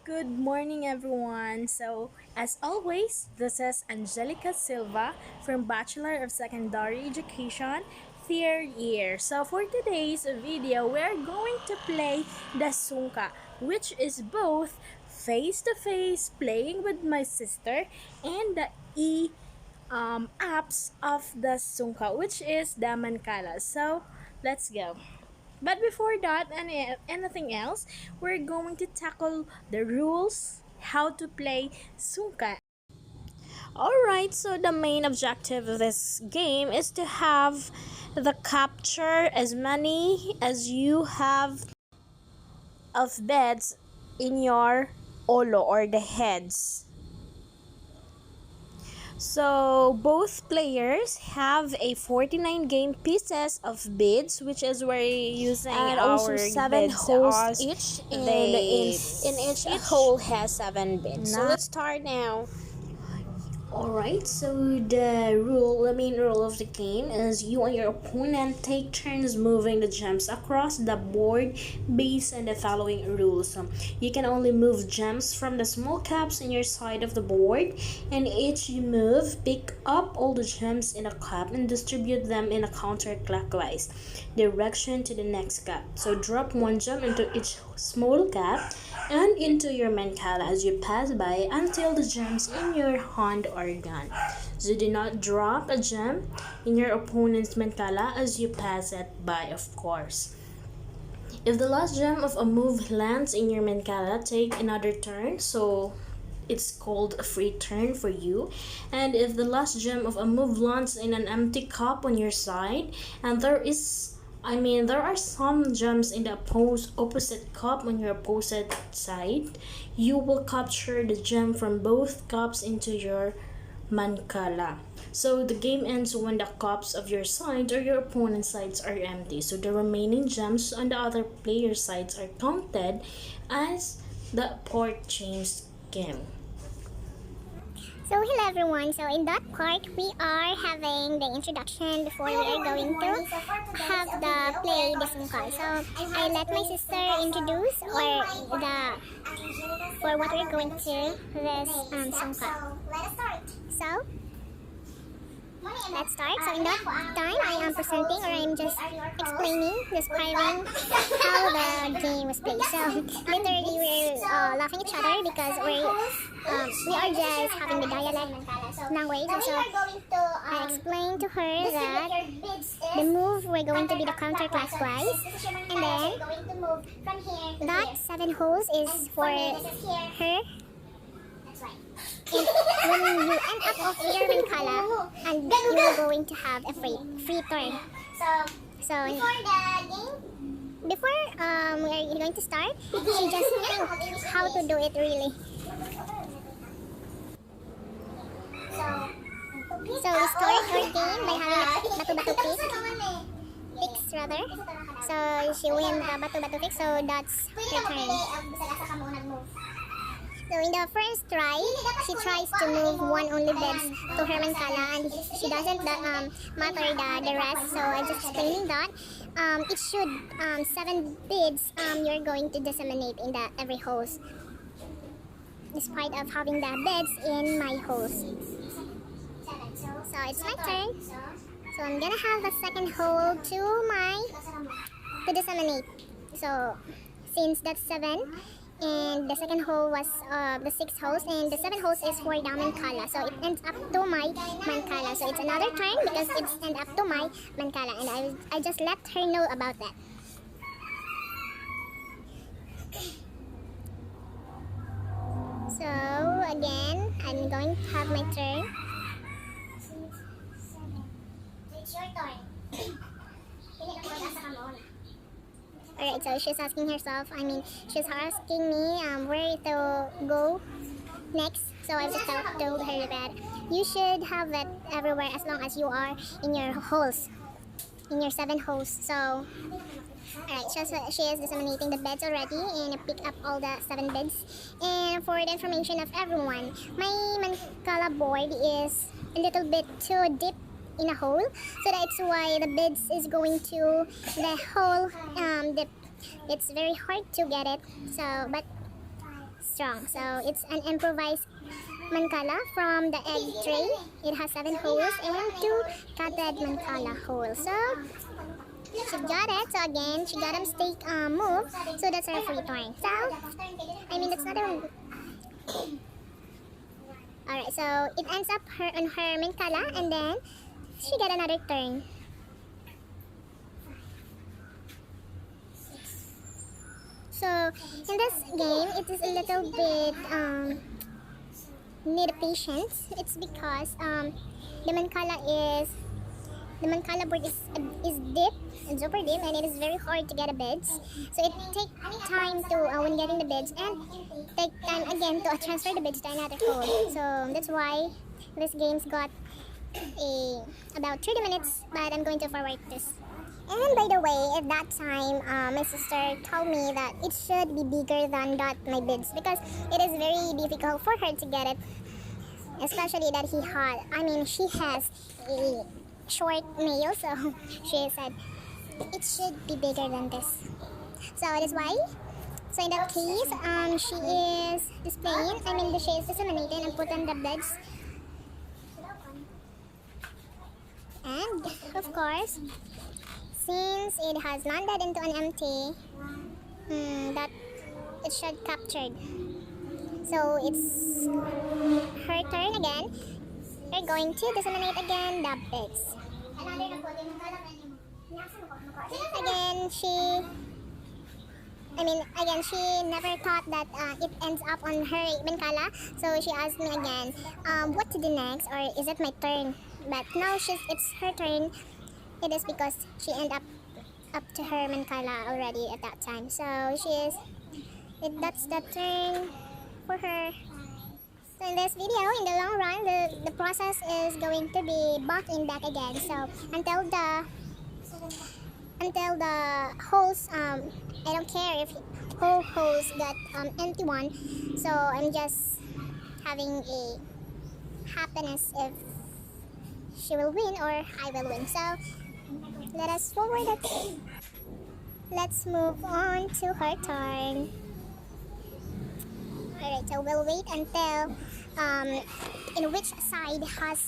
Good morning, everyone. So, as always, this is Angelica Silva from Bachelor of Secondary Education, third year. So, for today's video, we're going to play the Sungka, which is both face to face playing with my sister and the apps of the Sungka, which is the Mankala. So, let's go. But before that and anything else, we're going to tackle the rules, how to play Sungka. Alright, so the main objective of this game is to have the capture as many as you have of beds in your olo or the heads. So both players have a 49 game pieces of beads, which is we're using and also our 7 holes each, and in each hole has 7 beads. So let's start now. Alright, so the main rule of the game is you and your opponent take turns moving the gems across the board based on the following rules. You can only move gems from the small cups in your side of the board, and each you move, pick up all the gems in a cup and distribute them in a counterclockwise direction to the next cup. So drop one gem into each small cup and into your mankala as you pass by until the gems in your hand are gone. So do not drop a gem in your opponent's mankala as you pass it by, of course. If the last gem of a move lands in your mankala, take another turn. So it's called a free turn for you. And if the last gem of a move lands in an empty cup on your side, and there are some gems in the opposite cup on your opposite side, you will capture the gem from both cups into your mankala. So the game ends when the cups of your side or your opponent's sides are empty. So the remaining gems on the other player's sides are counted as the port change game. So hello everyone, so in that part we are having the introduction before we are going to have the play the Sungka. So I let my sister introduce for what we're going to this Sungka. So let's start. So in that time I am presenting, or I'm just describing how the game was played. So literally we're laughing at each other because we are just having the dialect language. And so I explained to her that the move we're going to be the counterclockwise, and then that 7 holes is for her. And when you end up of your mankala, and you're going to have a free turn. So before we're going to start, she just think how to do it really. So we start our game by having a batu-batu picks rather. So she win the batu-batu pick, so that's her turn. So in the first try, she tries to move one only beds to her mankala, and she doesn't matter the rest. So I'm just explaining that it should 7 beads you're going to disseminate in the every holes, despite of having the beds in my holes. So it's my turn. So I'm gonna have the second hole to disseminate. So since that's 7. And the second hole was the 6 holes, and the 7 holes is for the mankala, so it ends up to my mankala. So it's another turn because it's end up to my mankala, and I just let her know about that. So again, I'm going to have my turn. It's your turn. Alright, so she's asking herself, she's asking me where to go next. So I just told her that you should have it everywhere as long as you are in your holes, in your 7 holes. So, alright, she is disseminating the beds already, and I pick up all the 7 beds. And for the information of everyone, my mankala board is a little bit too deep in a hole, so that's why the beds is going to the hole. It's very hard to get it. So, but strong. So it's an improvised mancala from the egg tray. It has 7 holes and 2 cutted mancala holes. So she got it. So again, she got a mistake move. So that's her free turn. So I mean that's not a. Alright, so it ends up her on her mancala and then she got another turn. So in this game, it is a little bit need patience. It's because the mancala board is deep and super deep, and it is very hard to get a beds. So it takes time to when getting the beds, and take time again to transfer the beds to another hole. So that's why this game's got about 30 minutes, but I'm going to forward this. And by the way, at that time, my sister told me that it should be bigger than that my bids because it is very difficult for her to get it, especially that she has a short nail, so she said it should be bigger than this. So that's why. So in that case, she is displaying. She is disseminating and put on the beds. And of course, since it has landed into an empty, that it should captured. So it's her turn again. We're going to disseminate again the bits. Again, she never thought that it ends up on her mancala. So she asked me again, what to do next, or is it my turn? But now it's her turn. It is because she ended up to her mancala already at that time. So that's the turn for her. So in this video, in the long run, the process is going to be back again. So until the holes, I don't care if whole holes got empty one. So I'm just having a happiness if she will win or I will win. So let us forward it. Let's move on to her turn. Alright, so we'll wait until in which side has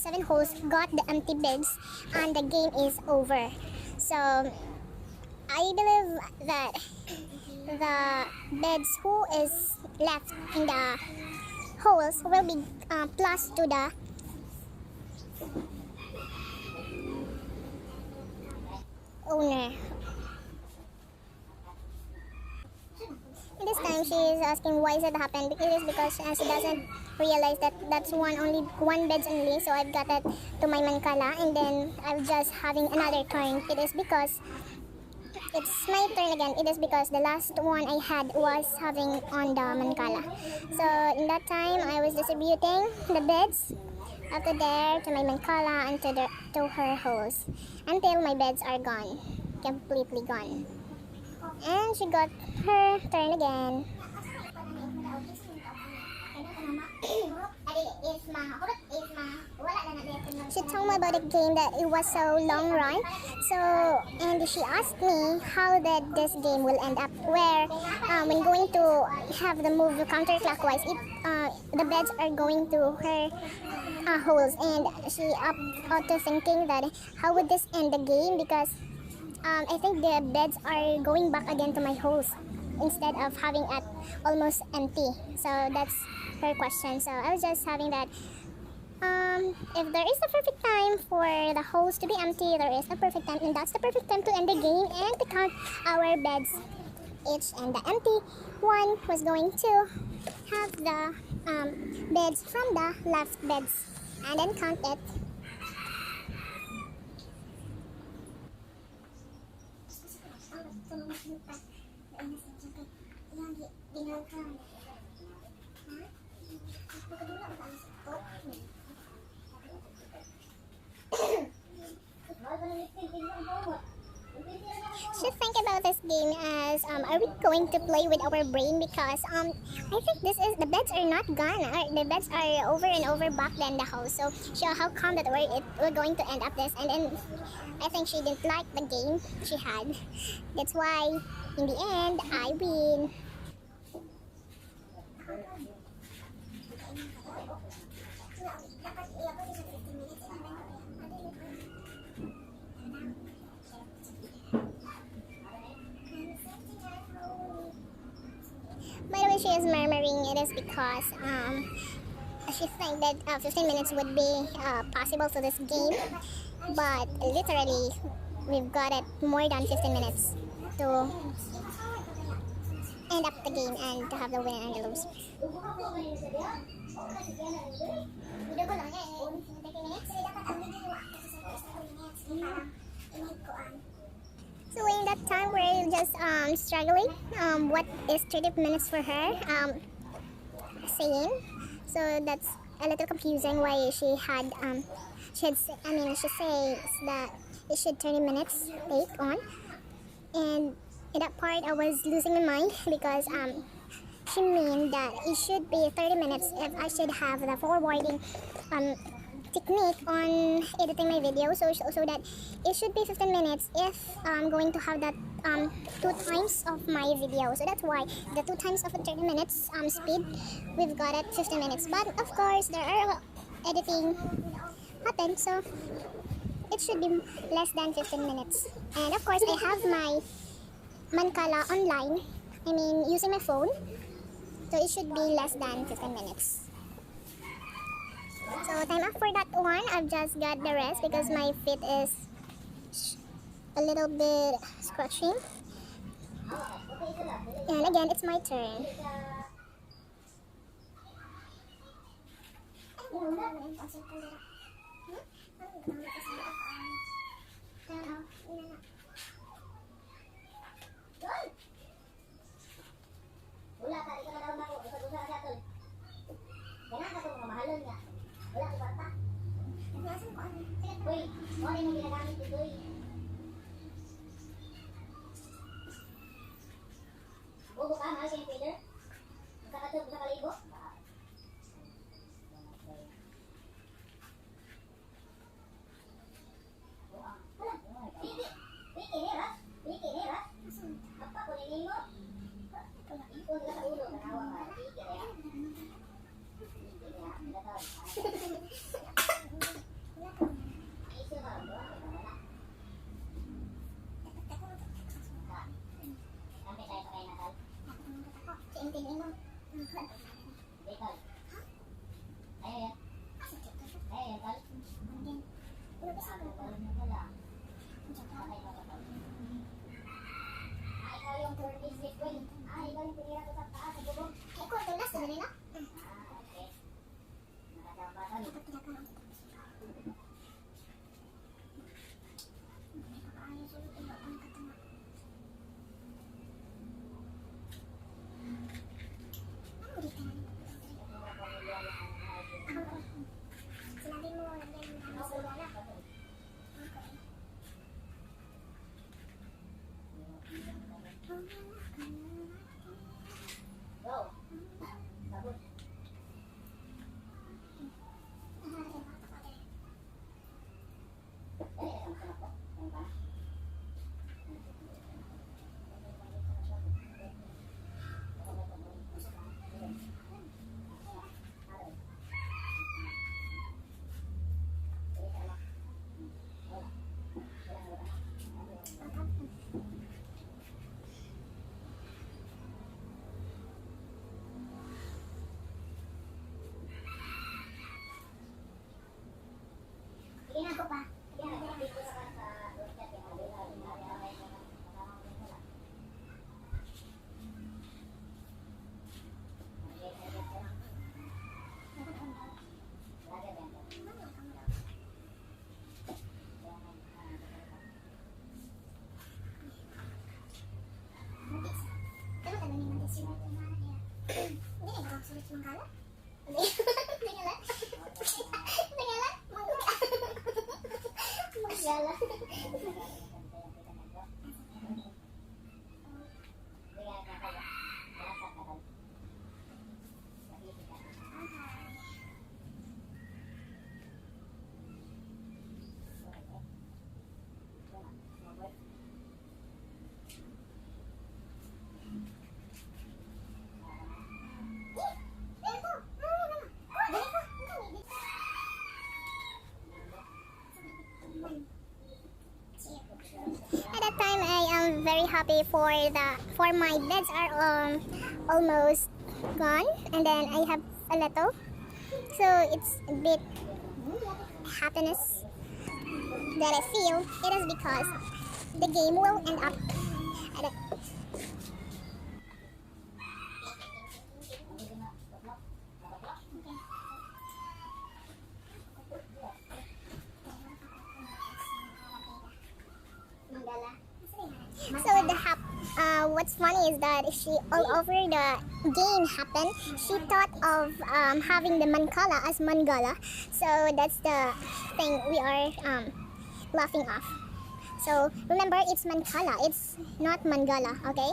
7 holes got the empty beds and the game is over. So I believe that the beds who is left in the holes will be plus to the owner. This time she is asking why is it happened. It is because she doesn't realize that that's only one bed only. So I've got it to my mancala and then I'm just having another turn. It is because it's my turn again. It is because the last one I had was having on the mancala. So in that time I was distributing the beds after there to my mancala and to her holes until my beds are gone, completely gone. And she got her turn again. She told me about the game that it was so long run. And she asked me how that this game will end up. Where when going to have the move counterclockwise, the beds are going to her holes, and she auto thinking that how would this end the game because I think the beds are going back again to my holes instead of having it almost empty. So that's her question. So I was just having that. If there is a perfect time for the holes to be empty, there is a perfect time, and that's the perfect time to end the game and to count our beds each. And the empty one was going to have the beds from the left beds and then count it. Should think about this game as are we going to play with our brain because I think the beds are not gone, the beds are over and over back than the house. So how come that we're going to end up this, and then I think she didn't like the game she had. That's why in the end I win. why she is murmuring, it is because she think that 15 minutes would be possible for this game, but literally we've got it more than 15 minutes to end up the game and to have the winner and the loser. So in that time we're just struggling what is 30 minutes for her saying. So that's a little confusing why she had she says that it should 30 minutes take on, and in that part I was losing my mind because she mean that it should be 30 minutes if I should have the forwarding technique on editing my video, so that it should be 15 minutes if I'm going to have that 2 times of my video. So that's why the 2 times of 30 minutes speed, we've got it 15 minutes. But of course there are editing happen, so it should be less than 15 minutes. And of course I have my Mancala online, I mean using my phone, so it should be less than 15 minutes. So time up for that one, I've just got the rest because my feet is a little bit scratching. And again, it's my turn. Wala ka, ikaw na daw na ko. Usag-usag na siya, tol. Kaya ka itong mamahalon nga. Wala ko kwarta. Naglasan ko ano. Uy, wala mo ginagamit dito eh. Bugo ka, mahal siya yung feeder. Magkakatog sa kalibo. Apa ko ninin mo? Ikon ka sa ulo, kanawa ka. Tingnan ko pa. At that time, I am very happy for my beds are almost gone, and then I have a little. So it's a bit happiness that I feel. It is because the game will end up at a so what's funny is that she all over the game happened. She thought of having the mankala as mangala. So that's the thing we are laughing off. So remember, it's mankala. It's not mangala. Okay.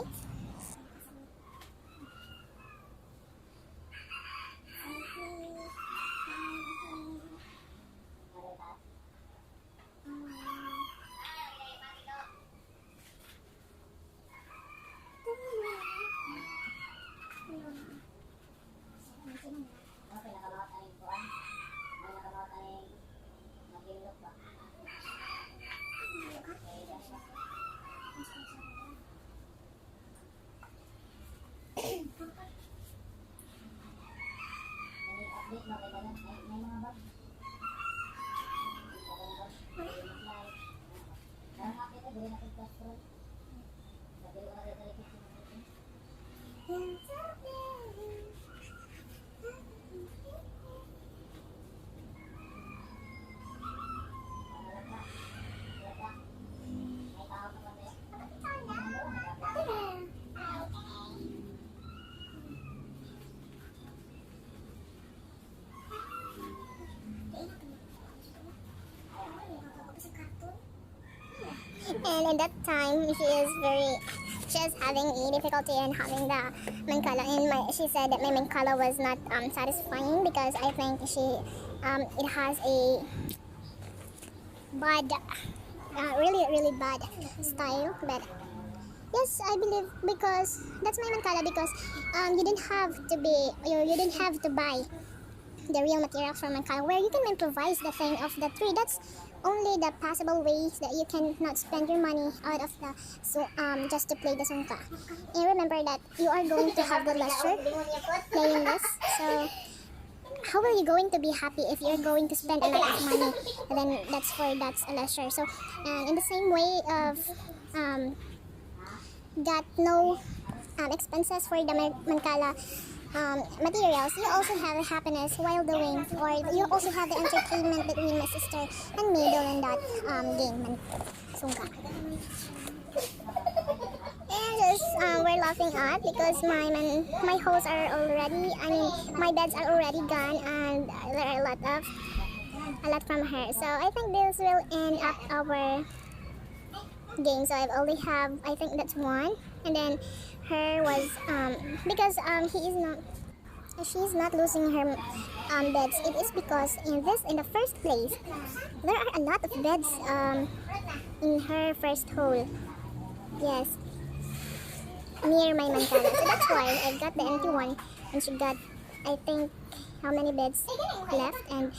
And in that time, she is having a difficulty in having the mankala. And she said that my mankala was not satisfying because I think it has a bad, really bad style. But yes, I believe because that's my mankala because you didn't have to buy the real material from Mancala, where you can improvise the thing of the tree. That's only the possible ways that you can not spend your money out of the just to play the Sungka. And remember that you are going to have the leisure playing this. So how are you going to be happy if you're going to spend a lot of money? And then that's a leisure. So in the same way of got no expenses for the Mancala materials, you also have happiness while doing, or you also have the entertainment between my sister and me during that game, Sungka. And just we're laughing at because my holes are already, my beds are already gone, and there are a lot from her. So I think this will end up our game. So I've only have, I think that's one, and then her was because she's not losing her beds. It is because in the first place there are a lot of beds in her first hole. Yes, near my mankala. So that's why I got the empty one, and she got, I think, how many beds left. And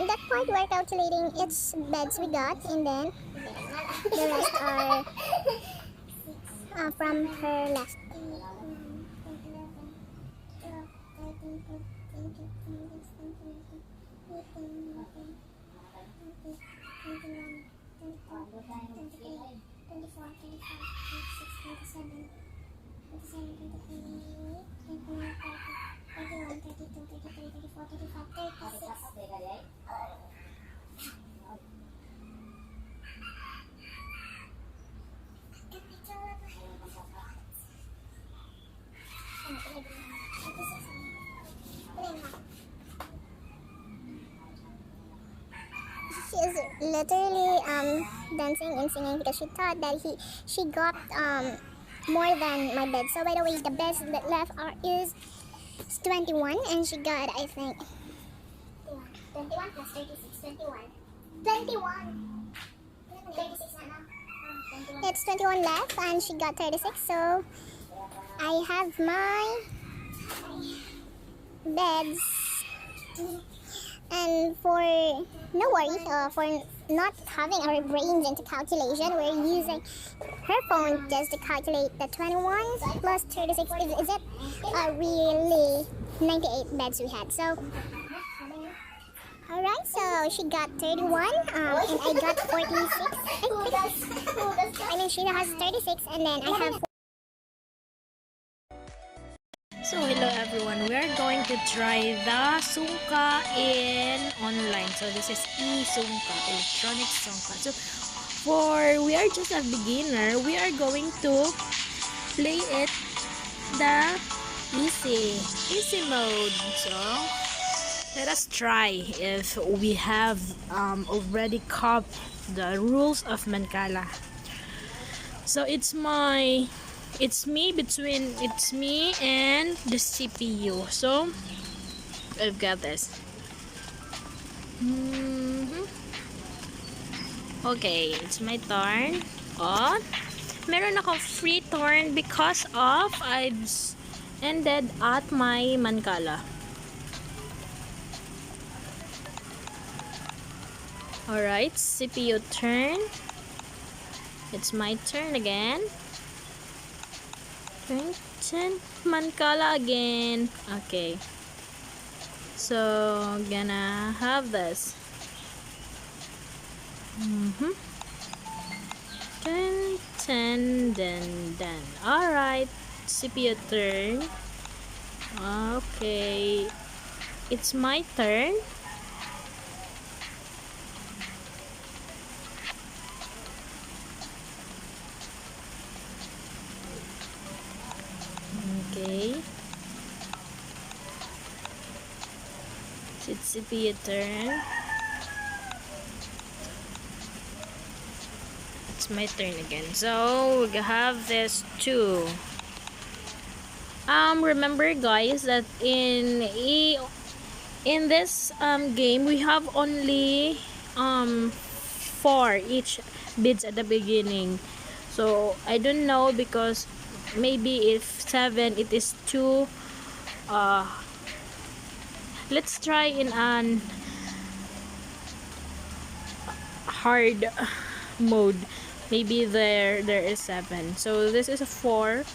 that part we're calculating each beds we got, and then the rest are from her left. She is literally dancing and singing because she thought that she got more than my bed. So by the way, the best that left is 21, and she got, I think, 21 plus 36, 21. 21. 36 it's 21 left, and she got 36. So I have my beds And for no worry, for not having our brains into calculation, we're using her phone just to calculate the 21 plus 36. Is it really 98 beds we had? So, alright, so she got 31, and I got 46. I mean, she has 36, and then I have. So hello everyone, we are going to try the Sungka in online. So this is e-Sungka, electronic Sungka. So we are just a beginner, we are going to play it the easy mode. So let us try if we have already copied the rules of Mancala. So it's me and the CPU. So I've got this. Okay, it's my turn. Oh, meron ako free turn because of I've ended at my Mancala. Alright, CPU turn. It's my turn again. Turn Mancala again. Okay. So, gonna have this. 10, then. Alright, CPU turn. Okay. It's my turn. Okay. It's CPU turn. It's my turn again. So we have this too. Remember guys that in this game we have only 4 each bids at the beginning. So I don't know because maybe if 7 it is too let's try in an hard mode. Maybe there is 7. So this is a 4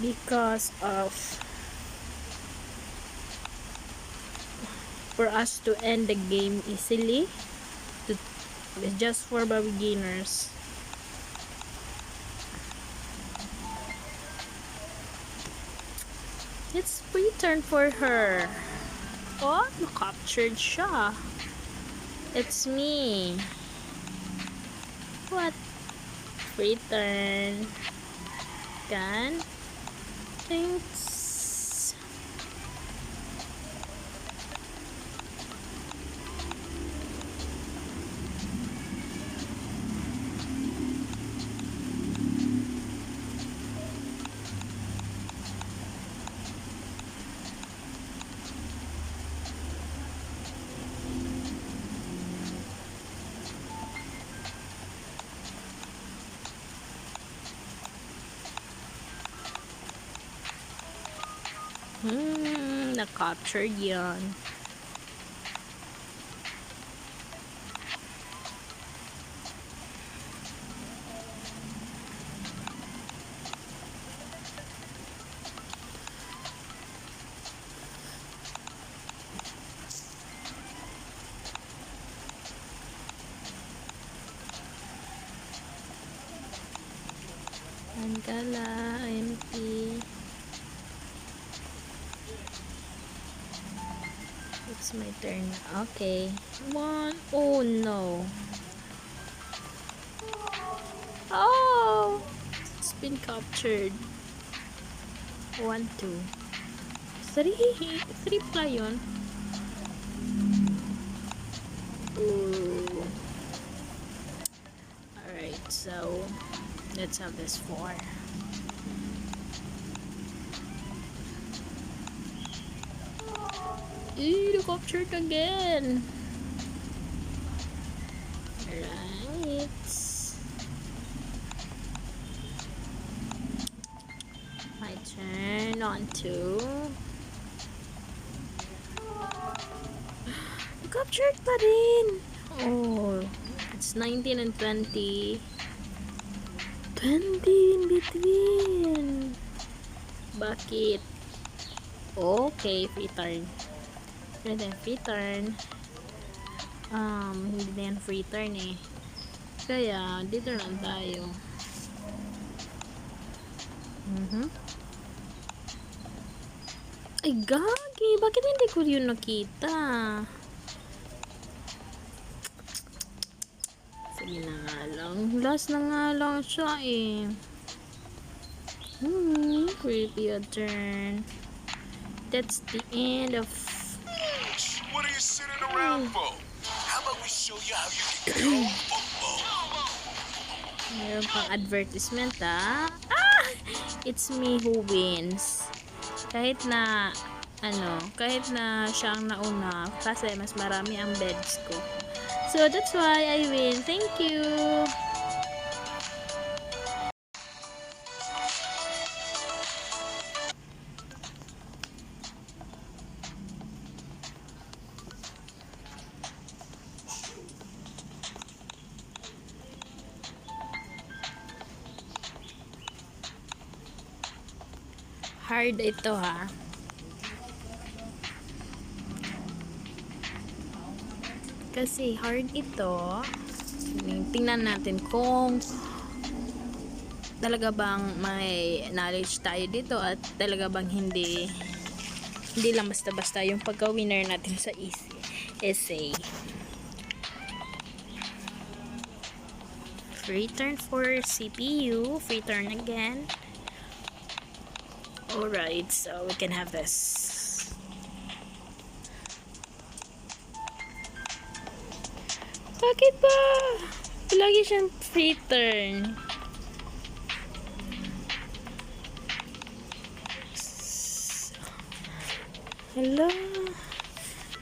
because of for us to end the game easily. It's just for beginners. It's free turn for her. Oh, captured siya. It's me. What? Free turn. Can. Thanks. Na-captured yan. Mancala, MP. It's my turn. Okay. 1. Oh no. Oh! It's been captured. 1, 2. 3. 3 pala yun. Ooh. Alright, so let's have this 4. Ew, captured again. Right. My turn on 2. Captured pa rin. Oh, it's 19 and 20. 20 in between. Bakit? Okay, free turn. Hindi na free turn. Hindi na yan free turn eh. Kaya, dito lang tayo. Ay, gagi. Bakit hindi ko yun nakita? Sige na nga lang. Last na nga lang siya eh. Creepy a turn. That's the end of... What are you sitting around for? How about we show you how you can go football? Meron pang advertisement ah. Ah! It's me who wins. Kahit na kahit na siyang nauna kasi mas marami ang beds ko. So that's why I win. Thank you. Hard ito ha. Kasi hard ito. Tingnan natin kung talaga bang may knowledge tayo dito at talaga bang hindi lang basta-basta yung pagka-winner natin sa essay. Free turn for CPU. Free turn again. Alright, so we can have this. Bakit ba? Lagi siyang free turn. Hello.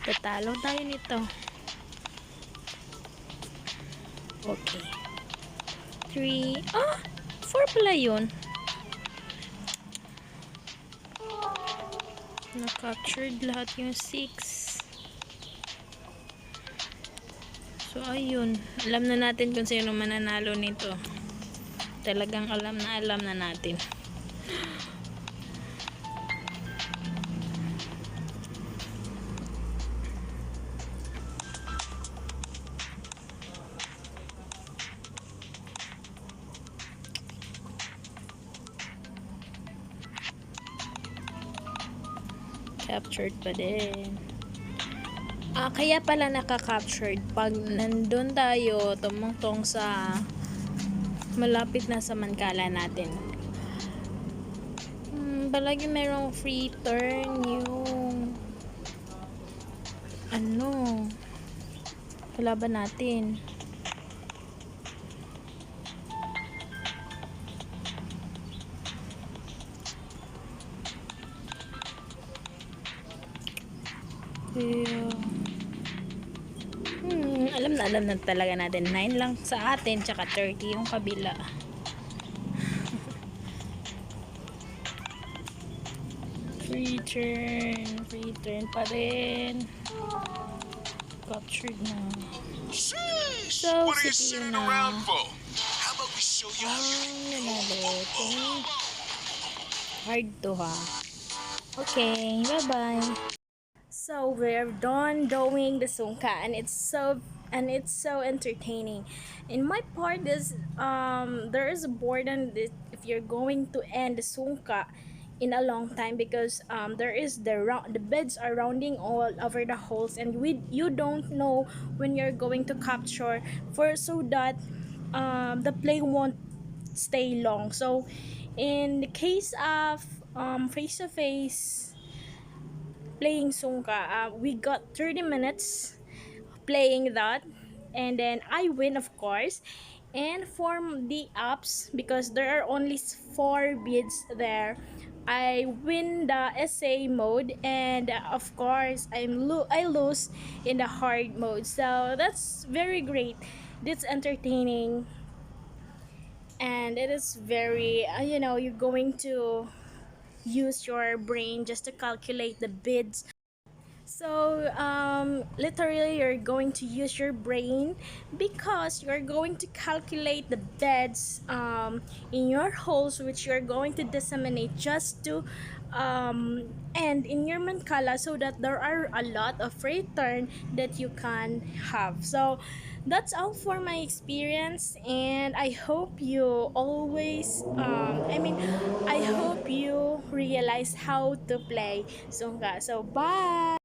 Tatalo tayo nito. Okay. 3. 4 pala yun. Na-captured lahat yung 6. So, ayun. Alam na natin kung sino mananalo nito. Talagang alam na natin. Captured pa din. Kaya pala naka-captured pag nandun tayo tumungtong sa malapit na sa mankala natin. Palagi merong free turn yung kalaban natin. Alam na talaga natin 9 lang sa atin tsaka 30 yung kabila. Free turn pa rin. Captured na. So, what are you CPU sitting na. around for? How about we show you how you can Hard to ha. Okay, bye-bye. So we're done doing the Sungka and it's so entertaining. In my part is there is a boredom that if you're going to end the Sungka in a long time because there is the beds are rounding all over the holes and you don't know when you're going to capture so that the play won't stay long. So in the case of face to face playing Sungka, we got 30 minutes playing that, and then I win, of course. And for the apps, because there are only 4 bids there, I win the essay mode, and of course I lose in the hard mode. So that's very great. It's entertaining, and it is very you're going to use your brain just to calculate the bids. So, literally, you're going to use your brain because you're going to calculate the beds in your holes, which you're going to disseminate just to end in your mancala so that there are a lot of return that you can have. So, that's all for my experience, and I hope you always, I hope you realize how to play Sungka. So, bye!